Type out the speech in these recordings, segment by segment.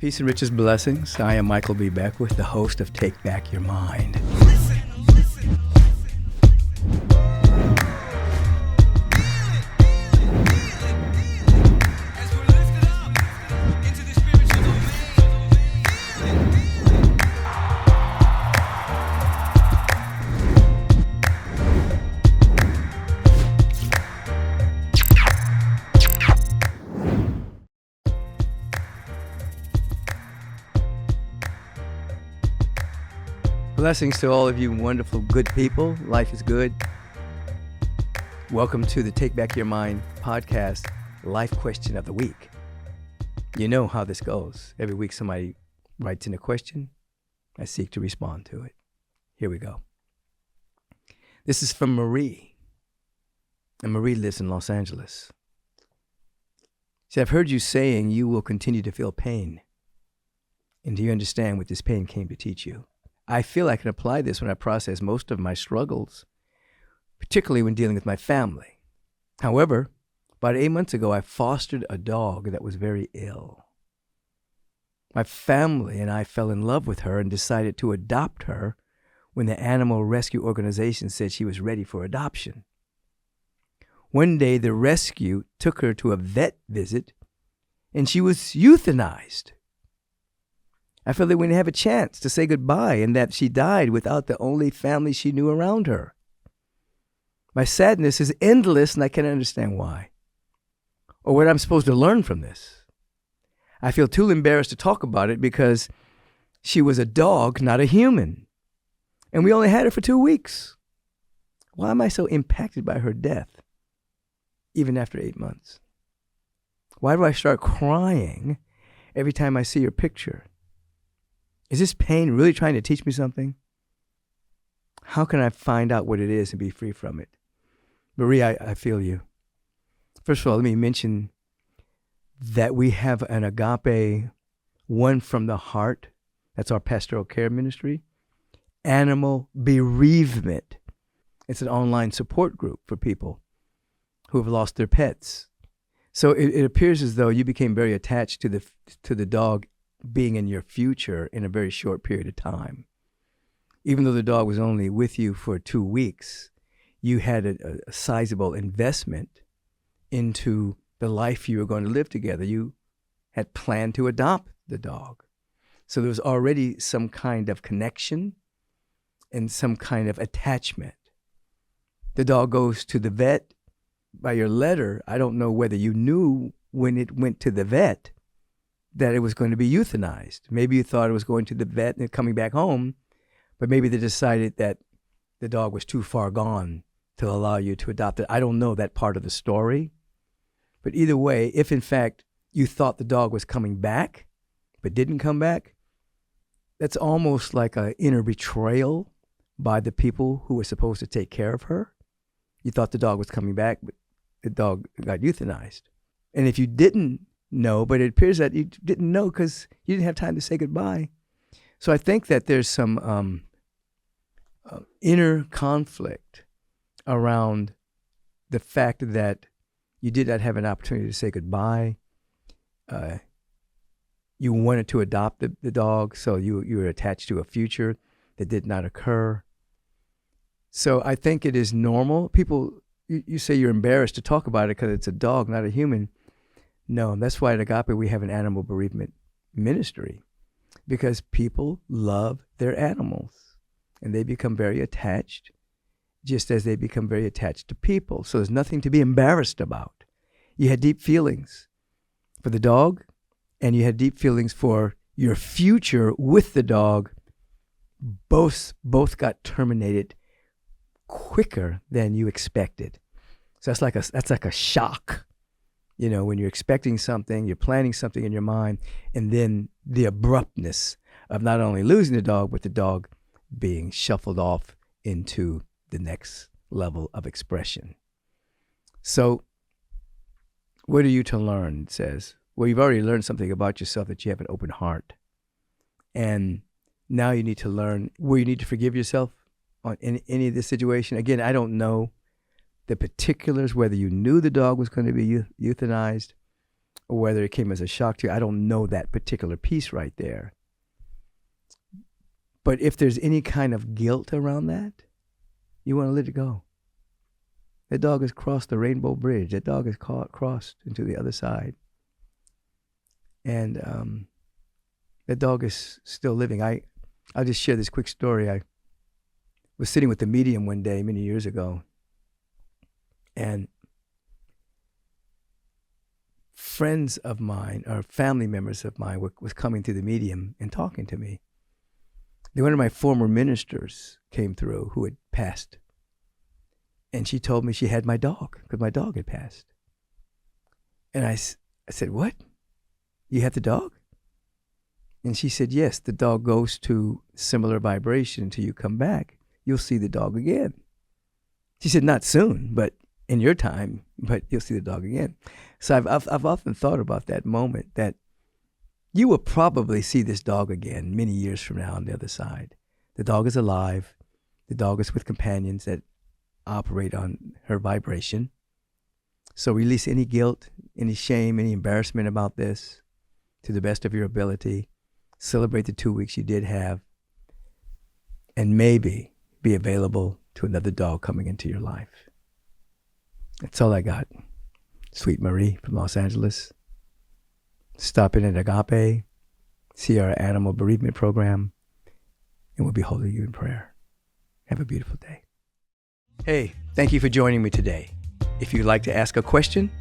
Peace and riches blessings. I am Michael B. Beckwith, the host of Take Back Your Mind. Blessings to all of you wonderful, good people. Life is good. Welcome to the Take Back Your Mind podcast, Life Question of the Week. You know how this goes. Every week somebody writes in a question. I seek to respond to it. Here we go. This is from Marie. And Marie lives in Los Angeles. She said, I've heard you saying you will continue to feel pain. And do you understand what this pain came to teach you? I feel I can apply this when I process most of my struggles, particularly when dealing with my family. However, about 8 months ago, I fostered a dog that was very ill. My family and I fell in love with her and decided to adopt her when the animal rescue organization said she was ready for adoption. One day, the rescue took her to a vet visit, and she was euthanized. I felt that we didn't have a chance to say goodbye and that she died without the only family she knew around her. My sadness is endless and I can't understand why or what I'm supposed to learn from this. I feel too embarrassed to talk about it because she was a dog, not a human. And we only had her for 2 weeks. Why am I so impacted by her death, even after 8 months? Why do I start crying every time I see her picture? Is this pain really trying to teach me something? How can I find out what it is and be free from it? Marie, I feel you. First of all, let me mention that we have an Agape One from the Heart. That's our pastoral care ministry. Animal Bereavement. It's an online support group for people who have lost their pets. So it appears as though you became very attached to the dog being in your future in a very short period of time. Even though the dog was only with you for 2 weeks, you had a sizable investment into the life you were going to live together. You had planned to adopt the dog. So there was already some kind of connection and some kind of attachment. The dog goes to the vet by your letter. I don't know whether you knew when it went to the vet that it was going to be euthanized. Maybe you thought it was going to the vet and coming back home, but maybe they decided that the dog was too far gone to allow you to adopt it. I don't know that part of the story. But either way, if in fact you thought the dog was coming back, but didn't come back, that's almost like an inner betrayal by the people who were supposed to take care of her. You thought the dog was coming back, but the dog got euthanized. And if you didn't know, but it appears that you didn't know because you didn't have time to say goodbye. So I think that there's some inner conflict around the fact that you did not have an opportunity to say goodbye. You wanted to adopt the dog, so you were attached to a future that did not occur. So I think it is normal. People, you say you're embarrassed to talk about it because it's a dog, not a human. No, that's why at Agape we have an animal bereavement ministry, because people love their animals and they become very attached, just as they become very attached to people. So there's nothing to be embarrassed about. You had deep feelings for the dog and you had deep feelings for your future with the dog. Both got terminated quicker than you expected. So that's like a shock. You know, when you're expecting something, you're planning something in your mind, and then the abruptness of not only losing the dog, but the dog being shuffled off into the next level of expression. So what are you to learn? It says, well, you've already learned something about yourself, that you have an open heart. And now you need to learn where you need to forgive yourself on any of this situation. Again, I don't know the particulars, whether you knew the dog was going to be euthanized or whether it came as a shock to you. I don't know that particular piece right there. But if there's any kind of guilt around that, you want to let it go. That dog has crossed the rainbow bridge. That dog has crossed into the other side. And that dog is still living. I'll just share this quick story. I was sitting with the medium one day many years ago, and friends of mine, or family members of mine, was coming to the medium and talking to me. One of my former ministers came through who had passed. And she told me she had my dog, because my dog had passed. And I said, what? You have the dog? And she said, yes, the dog goes to similar vibration until you come back. You'll see the dog again. She said, not soon, but in your time, but you'll see the dog again. So I've often thought about that moment, that you will probably see this dog again many years from now on the other side. The dog is alive. The dog is with companions that operate on her vibration. So release any guilt, any shame, any embarrassment about this to the best of your ability. Celebrate the 2 weeks you did have. And maybe be available to another dog coming into your life. That's all I got. Sweet Marie from Los Angeles. Stop in at Agape, see our animal bereavement program, and we'll be holding you in prayer. Have a beautiful day. Hey, thank you for joining me today. If you'd like to ask a question,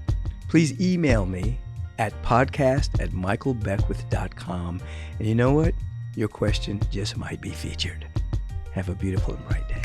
please email me at podcast@michaelbeckwith.com. And you know what? Your question just might be featured. Have a beautiful and bright day.